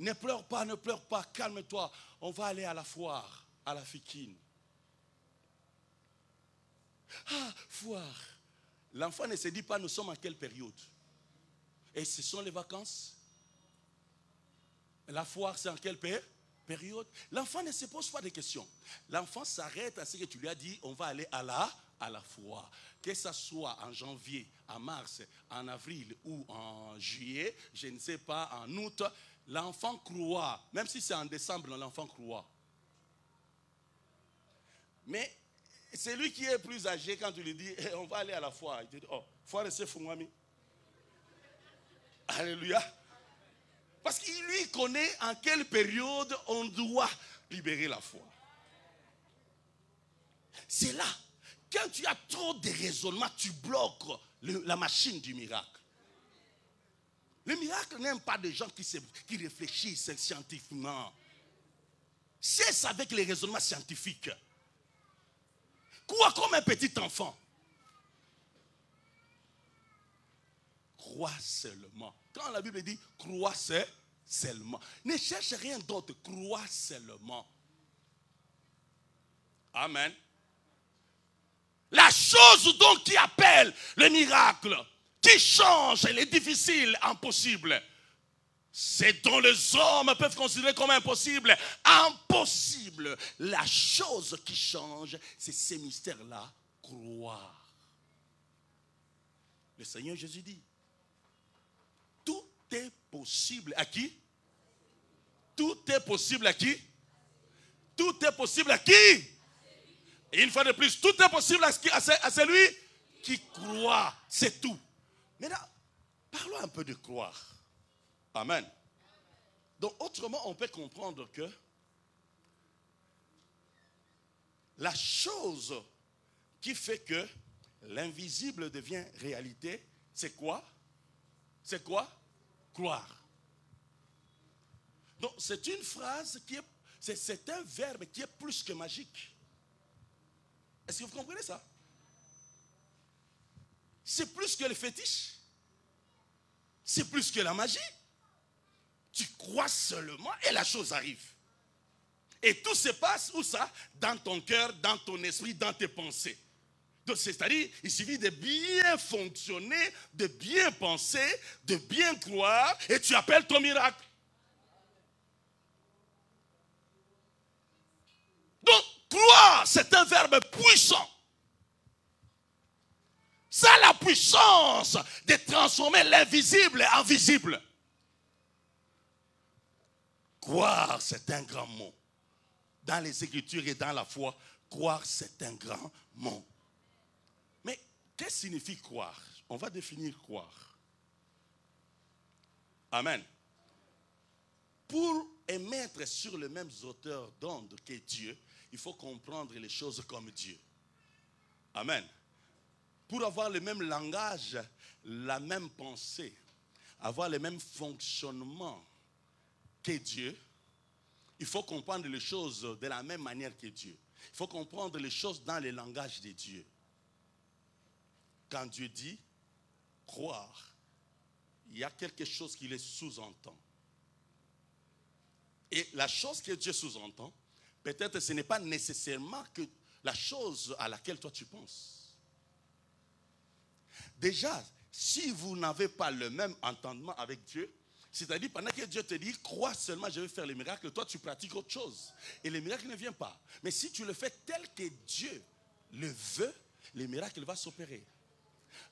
ne pleure pas, calme-toi, on va aller à la foire, à la Fikine. Ah, foire. L'enfant ne se dit pas, nous sommes en quelle période? Et ce sont les vacances. La foire, c'est en quelle période? L'enfant ne se pose pas de questions. L'enfant s'arrête à ce que tu lui as dit, on va aller à la foire. Que ce soit en janvier, en mars, en avril ou en juillet, je ne sais pas, en août, l'enfant croit. Même si c'est en décembre, l'enfant croit. Mais c'est lui qui est plus âgé quand tu lui dis, hey, on va aller à la foire. Il te dit, oh, foire c'est Fungwami. Alléluia. Parce qu'il lui connaît en quelle période on doit libérer la foi. C'est là. Quand tu as trop de raisonnements, tu bloques la machine du miracle. Le miracle n'aime pas des gens qui réfléchissent scientifiquement. Cesse avec les raisonnements scientifiques. Crois comme un petit enfant. Crois seulement. Quand la Bible dit crois seulement, ne cherche rien d'autre, crois seulement. Amen. La chose donc qui appelle le miracle, qui change les difficiles en possible, c'est dont les hommes peuvent considérer comme impossible. Impossible. La chose qui change, c'est ces mystères-là, croire. Le Seigneur Jésus dit, tout est possible à qui? Tout est possible à qui? Tout est possible à qui? Et une fois de plus, tout est possible à celui qui croit. C'est tout. Maintenant, parlons un peu de croire. Amen. Donc, autrement, on peut comprendre que la chose qui fait que l'invisible devient réalité, c'est quoi? C'est quoi? Croire. Donc, c'est une phrase qui est, c'est un verbe qui est plus que magique. Est-ce que vous comprenez ça? C'est plus que le fétiche. C'est plus que la magie. Tu crois seulement et la chose arrive. Et tout se passe où ça? Dans ton cœur, dans ton esprit, dans tes pensées. Donc c'est-à-dire, il suffit de bien fonctionner, de bien penser, de bien croire, et tu appelles ton miracle. Donc, croire, c'est un verbe puissant. Ça a la puissance de transformer l'invisible en visible. Croire, c'est un grand mot. Dans les Écritures et dans la foi, croire, c'est un grand mot. Mais qu'est-ce que signifie croire? On va définir croire. Amen. Pour émettre sur les mêmes hauteurs d'onde que Dieu, il faut comprendre les choses comme Dieu. Amen. Pour avoir le même langage, la même pensée, avoir le même fonctionnement que Dieu, il faut comprendre les choses de la même manière que Dieu. Il faut comprendre les choses dans le langage de Dieu. Quand Dieu dit croire, il y a quelque chose qui les sous-entend. Et la chose que Dieu sous-entend, peut-être ce n'est pas nécessairement que la chose à laquelle toi tu penses. Déjà, si vous n'avez pas le même entendement avec Dieu, c'est-à-dire pendant que Dieu te dit, crois seulement, je vais faire les miracles, toi tu pratiques autre chose. Et les miracles ne viennent pas. Mais si tu le fais tel que Dieu le veut, les miracles vont s'opérer.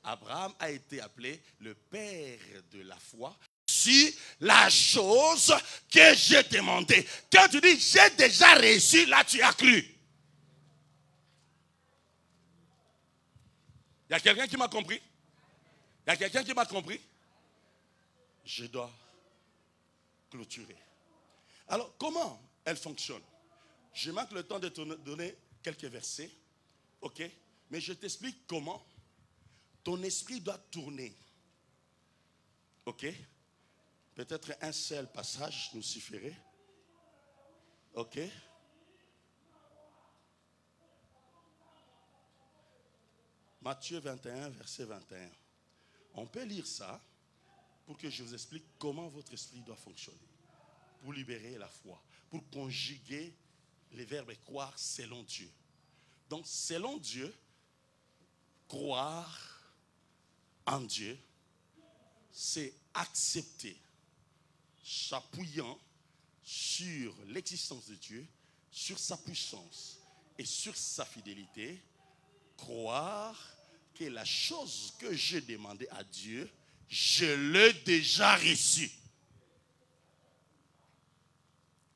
Abraham a été appelé le père de la foi. Si la chose que j'ai demandé, quand tu dis j'ai déjà réussi, là tu as cru. Il y a quelqu'un qui m'a compris? Il y a quelqu'un qui m'a compris? Je dois clôturer. Alors, comment elle fonctionne? Je manque le temps de te donner quelques versets. Ok? Mais je t'explique comment ton esprit doit tourner. Ok? Peut-être un seul passage nous suffirait. Ok? Matthieu 21, verset 21. On peut lire ça pour que je vous explique comment votre esprit doit fonctionner. Pour libérer la foi. Pour conjuguer les verbes croire selon Dieu. Donc, selon Dieu, croire en Dieu, c'est accepter, s'appuyant sur l'existence de Dieu, sur sa puissance et sur sa fidélité, croire que la chose que j'ai demandé à Dieu, je l'ai déjà reçue.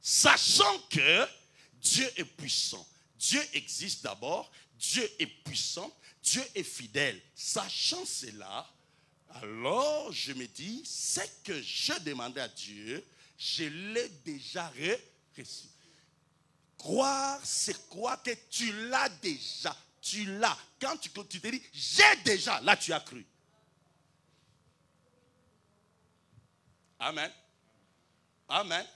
Sachant que Dieu est puissant. Dieu existe d'abord, Dieu est puissant, Dieu est fidèle. Sachant cela, alors je me dis, ce que je demandais à Dieu, je l'ai déjà reçu. Croire, c'est croire que tu l'as déjà. Tu l'as. Quand tu te dis, j'ai déjà, là tu as cru. Amen. Amen.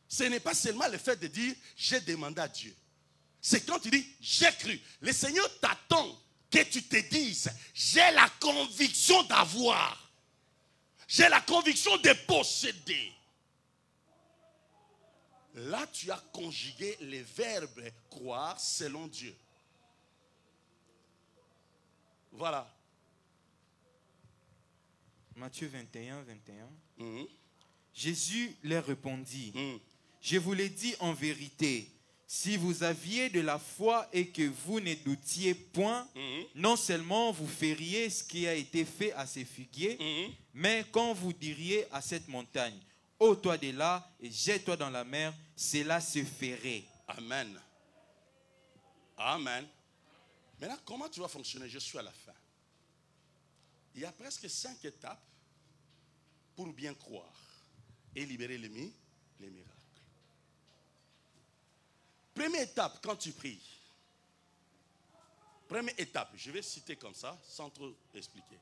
Ce n'est pas seulement le fait de dire, j'ai demandé à Dieu. C'est quand tu dis, j'ai cru. Le Seigneur t'attend que tu te dises, j'ai la conviction d'avoir. J'ai la conviction de posséder. Là, tu as conjugué les verbes croire selon Dieu. Voilà. Matthieu 21, 21. Jésus leur répondit, je vous l'ai dit en vérité, si vous aviez de la foi et que vous ne doutiez point, non seulement vous feriez ce qui a été fait à ces figuiers, mais quand vous diriez à cette montagne, ôte-toi de là et jette-toi dans la mer, cela se ferait. Amen. Amen. Maintenant, comment tu vas fonctionner? Je suis à la fin. Il y a presque 5 étapes pour bien croire et libérer les miracles. Première étape, quand tu pries. Première étape, je vais citer comme ça, sans trop expliquer.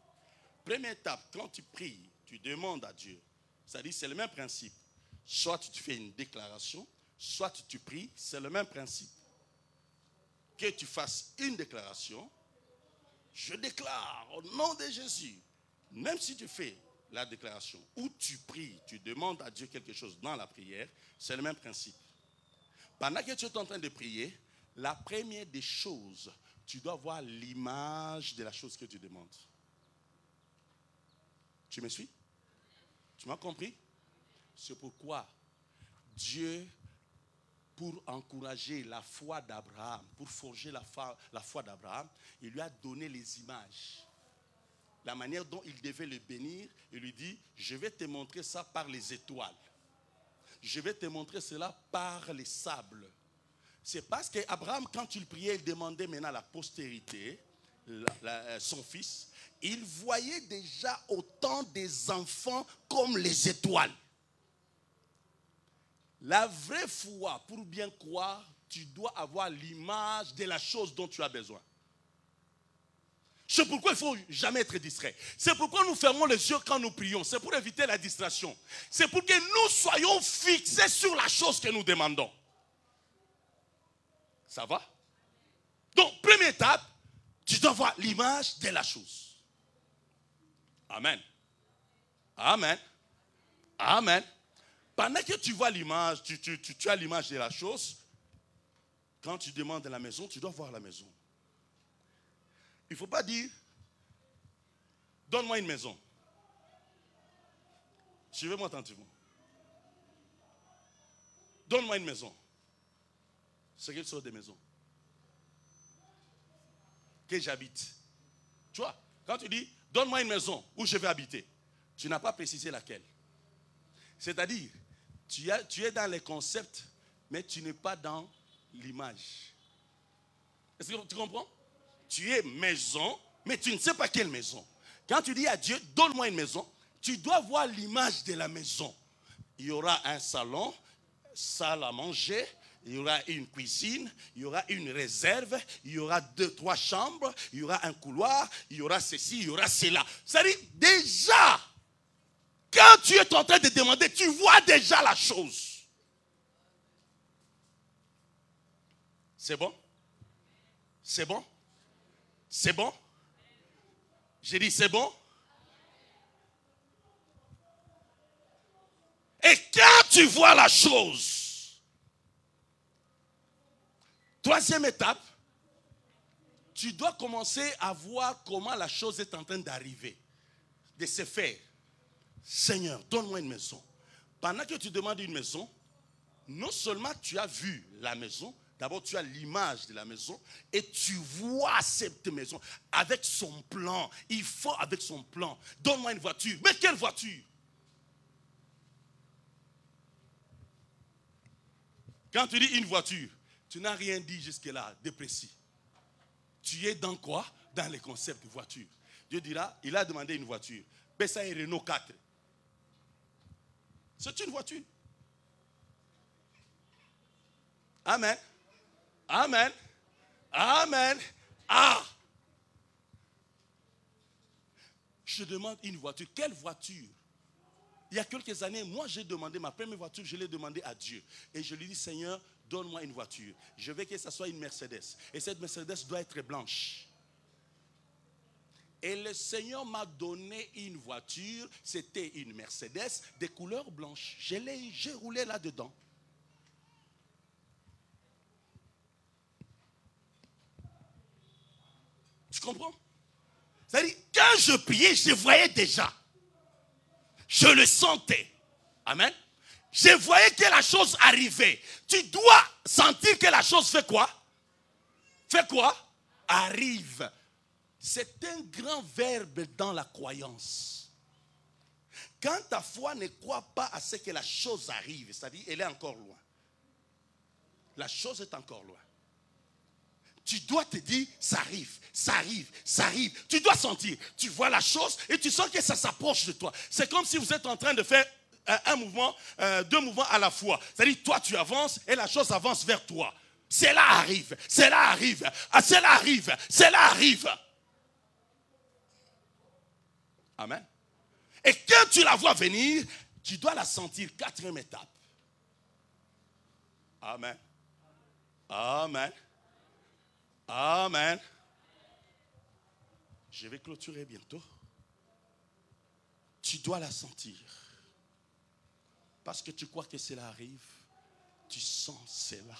Première étape, quand tu pries, tu demandes à Dieu. C'est-à-dire, c'est le même principe. Soit tu fais une déclaration, soit tu pries, c'est le même principe. Que tu fasses une déclaration, je déclare au nom de Jésus. Même si tu fais la déclaration ou tu pries, tu demandes à Dieu quelque chose dans la prière, c'est le même principe. Pendant que tu es en train de prier, la première des choses, tu dois voir l'image de la chose que tu demandes. Tu me suis? Tu m'as compris? C'est pourquoi Dieu, pour encourager la foi d'Abraham, pour forger la foi d'Abraham, il lui a donné les images. La manière dont il devait le bénir, il lui dit, je vais te montrer ça par les étoiles. Je vais te montrer cela par les sables. C'est parce qu'Abraham, quand il priait, il demandait maintenant la postérité, son fils. Il voyait déjà autant des enfants comme les étoiles. La vraie foi, pour bien croire, tu dois avoir l'image de la chose dont tu as besoin. C'est pourquoi il ne faut jamais être distrait. C'est pourquoi nous fermons les yeux quand nous prions. C'est pour éviter la distraction. C'est pour que nous soyons fixés sur la chose que nous demandons. Ça va? Donc, première étape, tu dois voir l'image de la chose. Amen. Amen. Amen. Pendant que tu vois l'image, tu as l'image de la chose, quand tu demandes la maison, tu dois voir la maison. Il ne faut pas dire, donne-moi une maison. Suivez-moi attentivement. Donne-moi une maison. C'est quelle sorte de maison que j'habite? Tu vois, quand tu dis, donne-moi une maison où je vais habiter, tu n'as pas précisé laquelle. C'est-à-dire, tu es dans les concepts, mais tu n'es pas dans l'image. Est-ce que tu comprends? Tu es maison, mais tu ne sais pas quelle maison. Quand tu dis à Dieu, donne-moi une maison, tu dois voir l'image de la maison. Il y aura un salon, salle à manger, il y aura une cuisine, il y aura une réserve, il y aura 2-3 chambres, il y aura un couloir, il y aura ceci, il y aura cela. C'est-à-dire, déjà, quand tu es en train de demander, tu vois déjà la chose. C'est bon? C'est bon? C'est bon? J'ai dit c'est bon? Et quand tu vois la chose, troisième étape, tu dois commencer à voir comment la chose est en train d'arriver, de se faire. Seigneur, donne-moi une maison. Pendant que tu demandes une maison, non seulement tu as vu la maison, d'abord tu as l'image de la maison et tu vois cette maison avec son plan. Il faut avec son plan. Donne-moi une voiture. Mais quelle voiture? Quand tu dis une voiture, tu n'as rien dit jusque-là de précis. Tu es dans quoi? Dans les concepts de voiture. Dieu dira, il a demandé une voiture. PSA et Renault 4. C'est une voiture. Amen. Amen. Amen. Ah. Je demande une voiture. Quelle voiture? Il y a quelques années, moi j'ai demandé ma première voiture, je l'ai demandé à Dieu. Et je lui dis, Seigneur, donne-moi une voiture. Je veux que ce soit une Mercedes. Et cette Mercedes doit être blanche. Et le Seigneur m'a donné une voiture, c'était une Mercedes de couleur blanche. J'ai roulé là-dedans. Tu comprends? C'est-à-dire, quand je priais, je voyais déjà. Je le sentais. Amen. Je voyais que la chose arrivait. Tu dois sentir que la chose fait quoi? Fait quoi? Arrive. C'est un grand verbe dans la croyance. Quand ta foi ne croit pas à ce que la chose arrive, c'est-à-dire elle est encore loin. La chose est encore loin. Tu dois te dire, ça arrive, ça arrive, ça arrive. Tu dois sentir. Tu vois la chose et tu sens que ça s'approche de toi. C'est comme si vous êtes en train de faire un mouvement, deux mouvements à la fois. C'est-à-dire, toi tu avances et la chose avance vers toi. Cela arrive, cela arrive, cela arrive, cela arrive. Amen. Et quand tu la vois venir, tu dois la sentir. Quatrième étape. Amen. Amen. Amen. Je vais clôturer bientôt. Tu dois la sentir. Parce que tu crois que cela arrive. Tu sens cela.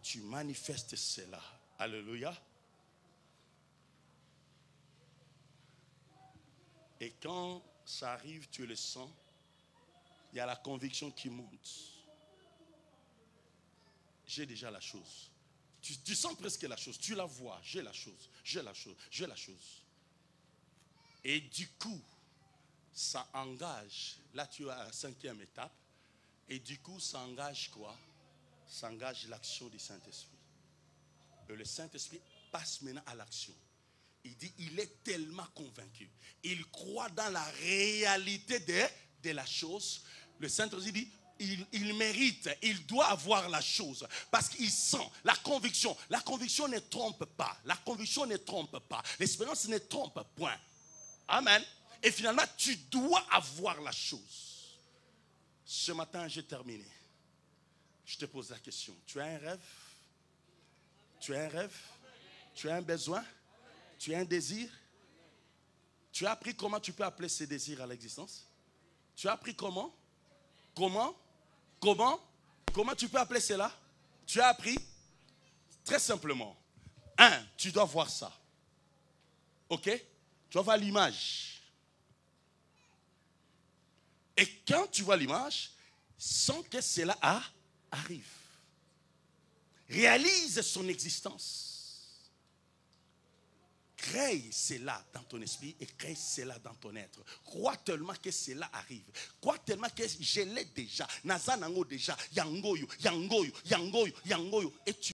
Tu manifestes cela. Alléluia. Et quand ça arrive, tu le sens. Il y a la conviction qui monte. J'ai déjà la chose. Tu sens presque la chose. Tu la vois. J'ai la chose. J'ai la chose. J'ai la chose. Et du coup, ça engage. Là, tu as la cinquième étape. Et du coup, ça engage quoi? Ça engage l'action du Saint-Esprit. Et le Saint-Esprit passe maintenant à l'action. Il dit, il est tellement convaincu. Il croit dans la réalité de la chose. Le Saint-Esprit dit, il mérite, il doit avoir la chose. Parce qu'il sent la conviction. La conviction ne trompe pas. La conviction ne trompe pas. L'espérance ne trompe point. Amen. Et finalement, tu dois avoir la chose. Ce matin, j'ai terminé. Je te pose la question. Tu as un rêve? Tu as un rêve? Tu as un besoin? Tu as un désir? Tu as appris comment tu peux appeler ces désirs à l'existence? Tu as appris comment? Comment tu peux appeler cela? Tu as appris? Très simplement. Tu dois voir ça. Ok? Tu dois voir l'image. Et quand tu vois l'image, sans que cela arrive. Réalise son existence. Crée cela dans ton esprit et crée cela dans ton être. Crois tellement que cela arrive. Crois tellement que je l'ai déjà. Nazanango déjà. Yangoyo. Et tu